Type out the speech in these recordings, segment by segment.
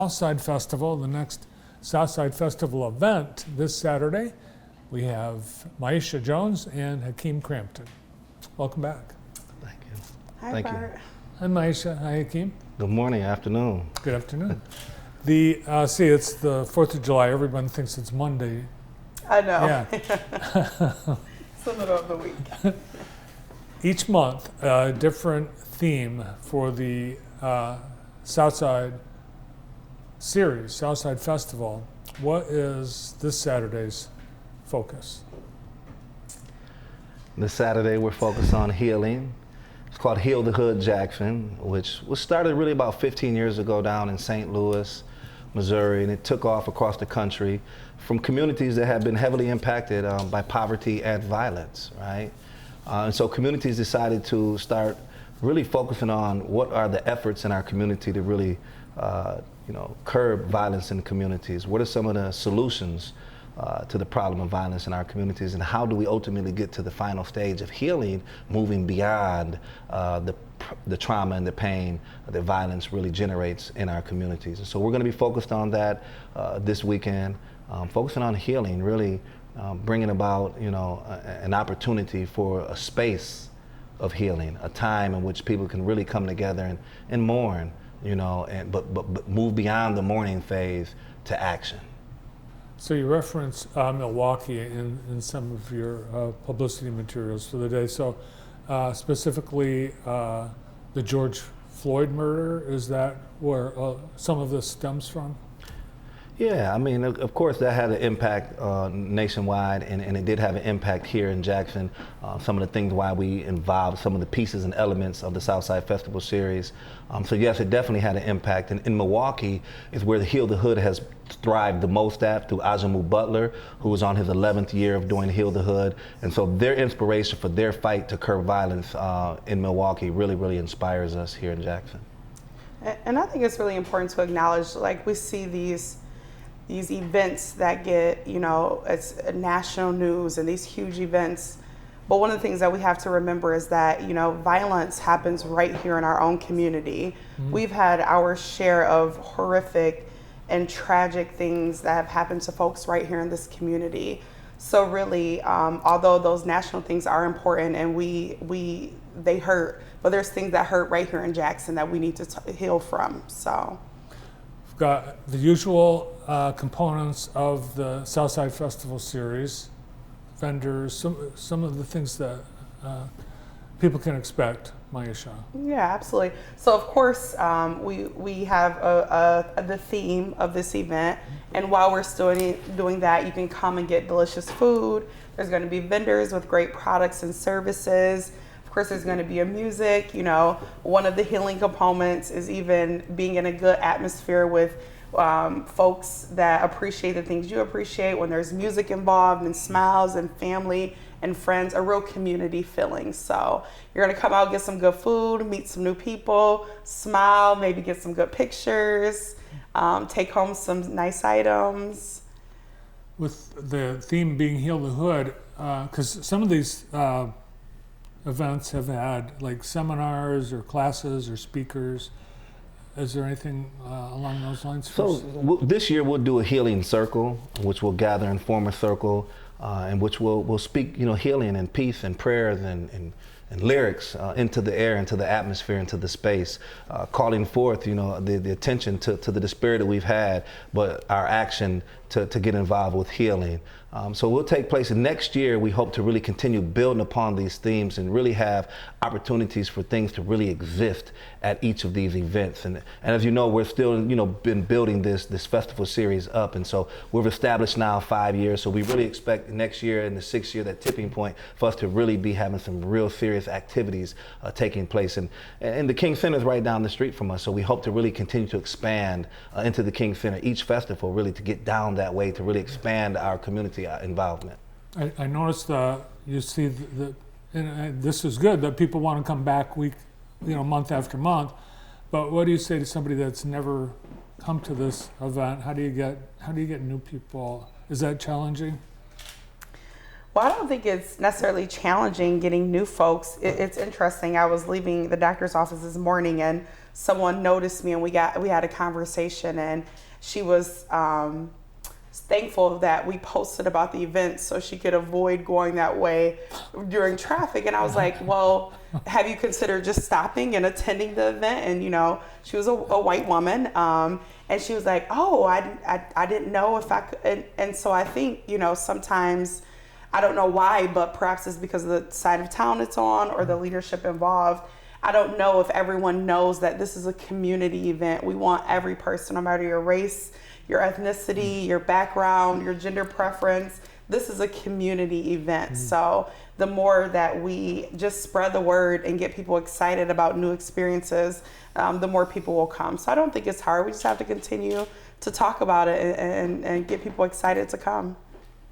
Southside Festival, the next Southside Festival event this Saturday. We have Maisha Jones and Hakeem Crampton. Welcome back. Thank you. Hi, Thank Bart. you. Hi Maisha, hi Hakeem. Good morning, afternoon. Good afternoon. It's the 4th of July. Everyone thinks it's Monday. I know. Yeah. It's the middle of the week. Each month, a different theme for the Southside series, Southside Festival. What is this Saturday's focus? This Saturday, we're focused on healing. It's called Heal the Hood Jackson, which was started really about 15 years ago down in St. Louis, Missouri, and it took off across the country from communities that have been heavily impacted by poverty and violence, right? And so communities decided to start really focusing on what are the efforts in our community to really curb violence in communities. What are some of the solutions to the problem of violence in our communities, and how do we ultimately get to the final stage of healing, moving beyond the trauma and the pain that violence really generates in our communities. And so we're going to be focused on that this weekend, focusing on healing, really bringing about an opportunity for a space of healing, a time in which people can really come together and mourn, but move beyond the mourning phase to action. So you reference Milwaukee in some of your publicity materials for the day. So specifically the George Floyd murder, is that where some of this stems from? Yeah, I mean, of course, that had an impact nationwide, and it did have an impact here in Jackson. Some of the things why we involved some of the pieces and elements of the Southside Festival series. So yes, it definitely had an impact. And in Milwaukee is where the Heal the Hood has thrived the most at, through Ajamu Butler, who was on his 11th year of doing Heal the Hood. And so their inspiration for their fight to curb violence in Milwaukee really, really inspires us here in Jackson. And I think it's really important to acknowledge, like, we see these events that get, it's national news and these huge events. But one of the things that we have to remember is that, violence happens right here in our own community. Mm-hmm. We've had our share of horrific and tragic things that have happened to folks right here in this community. So really, although those national things are important and they hurt, but there's things that hurt right here in Jackson that we need to heal from, so. We've got the usual components of the Southside Festival series, vendors, some of the things that people can expect, Maisha. Yeah, absolutely. So of course, we have the theme of this event, and while we're still doing that, you can come and get delicious food. There's going to be vendors with great products and services. Of course, there's going to be a music. One of the healing components is even being in a good atmosphere with folks that appreciate the things you appreciate. When there's music involved and smiles and family and friends, a real community feeling. So you're going to come out, get some good food, meet some new people, smile, maybe get some good pictures, take home some nice items. With the theme being Heal the Hood, because some of these events have had like seminars or classes or speakers. Is there anything along those lines? So this year we'll do a healing circle, which will gather and form a circle, in which we'll speak, healing and peace and prayers and lyrics into the air, into the atmosphere, into the space, calling forth, the attention to the despair that we've had, but our action to get involved with healing. So we'll take place next year. We hope to really continue building upon these themes and really have opportunities for things to really exist at each of these events. And as you know, we're still, been building this festival series up. And so we've established now 5 years. So we really expect next year and the 6th year, that tipping point, for us to really be having some real serious activities taking place. And the King Center is right down the street from us. So we hope to really continue to expand into the King Center each festival, really to get down that way, to really expand our community involvement. I noticed you see and this is good that people want to come back month after month. But what do you say to somebody that's never come to this event? How do you get new people? Is that challenging? Well, I don't think it's necessarily challenging getting new folks. It's interesting. I was leaving the doctor's office this morning and someone noticed me and we had a conversation, and she was thankful that we posted about the event so she could avoid going that way during traffic. And I was like, well, have you considered just stopping and attending the event? And, you know, she was a white woman. And she was like, oh, I didn't know if I could. And so I think, you know, sometimes, I don't know why, but perhaps it's because of the side of town it's on or the leadership involved. I don't know if everyone knows that this is a community event. We want every person, no matter your race, your ethnicity, your background, your gender preference. This is a community event. So the more that we just spread the word and get people excited about new experiences, the more people will come. So I don't think it's hard. We just have to continue to talk about it and get people excited to come.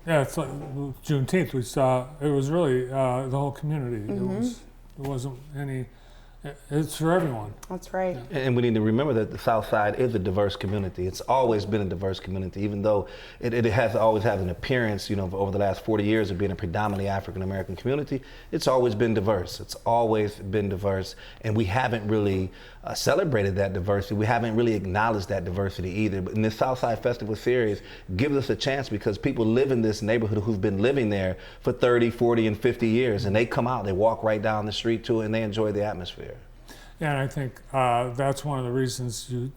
Yeah, it's like Juneteenth. We saw it was really the whole community. It wasn't any. It's for everyone. That's right. And we need to remember that the Southside is a diverse community. It's always been a diverse community, even though it has always had an appearance, you know, over the last 40 years of being a predominantly African-American community. It's always been diverse. It's always been diverse. And we haven't really celebrated that diversity. We haven't really acknowledged that diversity either. But in this Southside Festival series gives us a chance because people live in this neighborhood who've been living there for 30, 40, and 50 years. And they come out, they walk right down the street to it, and they enjoy the atmosphere. Yeah, and I think that's one of the reasons you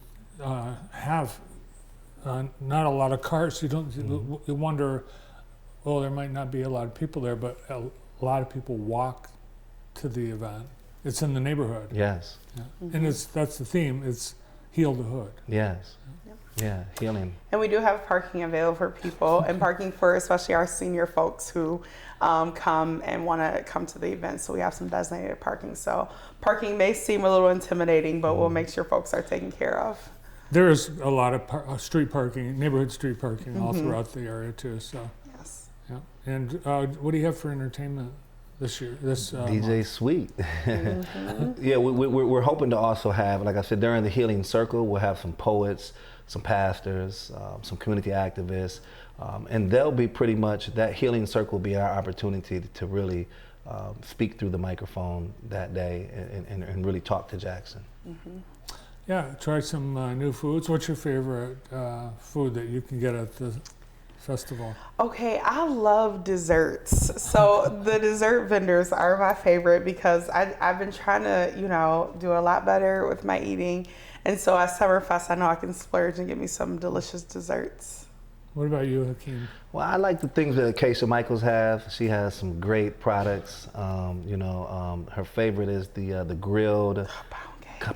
have not a lot of cars. You don't. You wonder, well, there might not be a lot of people there, but a lot of people walk to the event. It's in the neighborhood. Yes. Yeah. And that's the theme. It's heal the hood. Yes. Yeah, healing. And we do have parking available for people and parking for especially our senior folks who come and want to come to the event. So we have some designated parking. So parking may seem a little intimidating, but we'll make sure folks are taken care of. There is a lot of street parking, neighborhood street parking all throughout the area too. So Yes. yeah. And what do you have for entertainment this year? This DJ month? Sweet. Yeah, we're hoping to also have, like I said, during the Healing Circle, we'll have some poets, some pastors, some community activists, and they'll be pretty much, that Healing Circle will be our opportunity to really speak through the microphone that day and really talk to Jackson. Yeah, try some new foods. What's your favorite food that you can get at the festival? Okay, I love desserts. So the dessert vendors are my favorite because I've been trying to, you know, do a lot better with my eating. And so at Summerfest, I know I can splurge and get me some delicious desserts. What about you, Hakeem? Well, I like the things that Acacia Michaels have. She has some great products. Her favorite is the grilled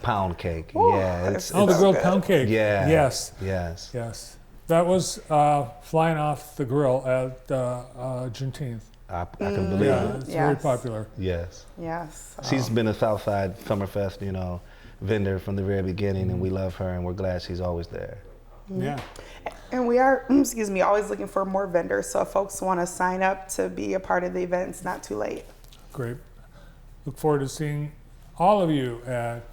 pound cake. Ooh, Yeah, it's The so grilled good. pound cake. Yeah. Yes. Yes. Yes. That was flying off the grill at Juneteenth. I can believe Yeah, it. it's very Yes. popular. Yes. Yes. She's been a Southside Summerfest, you know, vendor from the very beginning, and we love her, and we're glad she's always there. Yeah. And we are, always looking for more vendors. So if folks want to sign up to be a part of the event, it's not too late. Great. Look forward to seeing all of you at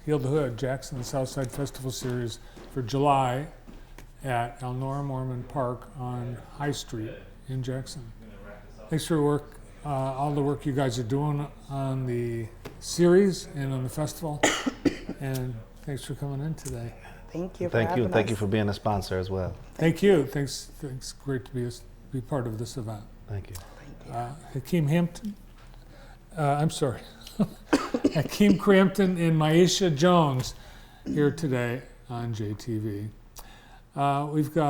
Heal the Hood, Jackson Southside Festival Series for July at Elnora Mormon Park on High Street in Jackson. Thanks for your work, all the work you guys are doing on the series and on the festival. And thanks for coming in today. Thank you. Thank you, and thank you for being a sponsor as well. Thank you. Thanks. Great to be part of this event. Thank you. Hakeem Hampton. I'm sorry. Hakeem Crampton and Maisha Jones here today on JTV. We've got